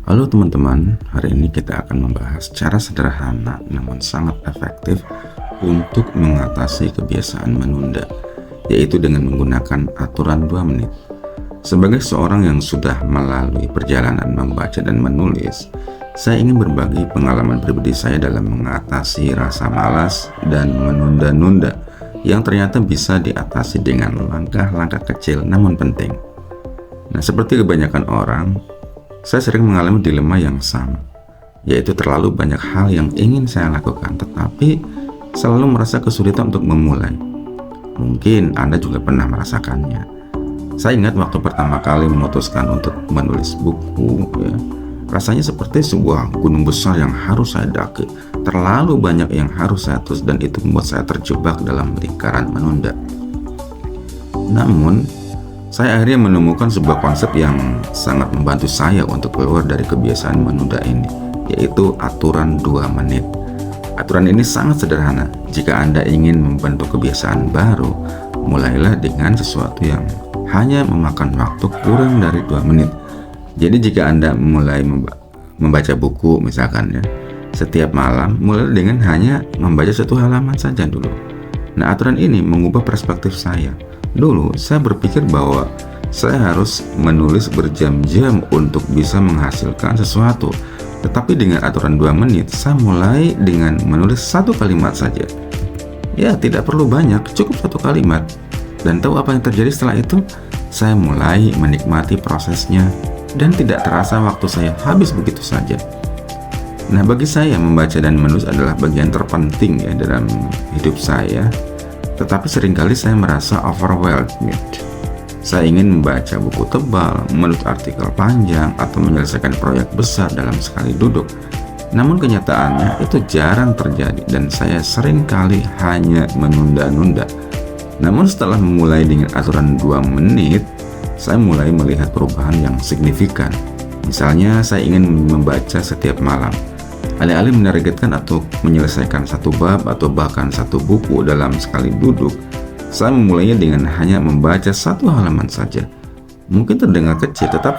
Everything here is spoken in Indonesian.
Halo teman-teman, hari ini kita akan membahas cara sederhana namun sangat efektif untuk mengatasi kebiasaan menunda, yaitu dengan menggunakan aturan 2 menit. Sebagai seorang yang sudah melalui perjalanan membaca dan menulis, saya ingin berbagi pengalaman pribadi saya dalam mengatasi rasa malas dan menunda-nunda yang ternyata bisa diatasi dengan langkah-langkah kecil namun penting. Nah, seperti kebanyakan orang, saya sering mengalami dilema yang sama, yaitu terlalu banyak hal yang ingin saya lakukan, tetapi selalu merasa kesulitan untuk memulai. Mungkin Anda juga pernah merasakannya. Saya ingat waktu pertama kali memutuskan untuk menulis buku, rasanya seperti sebuah gunung besar yang harus saya daki. Terlalu banyak yang harus saya tulis dan itu membuat saya terjebak dalam lingkaran menunda. Namun, saya akhirnya menemukan sebuah konsep yang sangat membantu saya untuk keluar dari kebiasaan menunda ini, yaitu aturan 2 menit. Aturan ini sangat sederhana. Jika Anda ingin membentuk kebiasaan baru, mulailah dengan sesuatu yang hanya memakan waktu kurang dari 2 menit. Jadi jika Anda mulai membaca buku misalkan setiap malam, mulai dengan hanya membaca 1 halaman saja dulu. Nah, aturan ini mengubah perspektif saya. Dulu saya berpikir bahwa saya harus menulis berjam-jam untuk bisa menghasilkan sesuatu. Tetapi dengan aturan 2 menit, saya mulai dengan menulis 1 kalimat saja. Ya, tidak perlu banyak, cukup 1 kalimat. Dan tahu apa yang terjadi setelah itu? Saya mulai menikmati prosesnya dan tidak terasa waktu saya habis begitu saja. Nah, bagi saya membaca dan menulis adalah bagian terpenting dalam hidup saya. Tetapi seringkali saya merasa overwhelmed. Saya ingin membaca buku tebal, menulis artikel panjang, atau menyelesaikan proyek besar dalam sekali duduk. Namun kenyataannya itu jarang terjadi dan saya seringkali hanya menunda-nunda. Namun setelah memulai dengan aturan 2 menit, saya mulai melihat perubahan yang signifikan. Misalnya saya ingin membaca setiap malam. Alih-alih menargetkan atau menyelesaikan 1 bab atau bahkan 1 buku dalam sekali duduk, saya memulainya dengan hanya membaca 1 halaman saja. Mungkin terdengar kecil, tetapi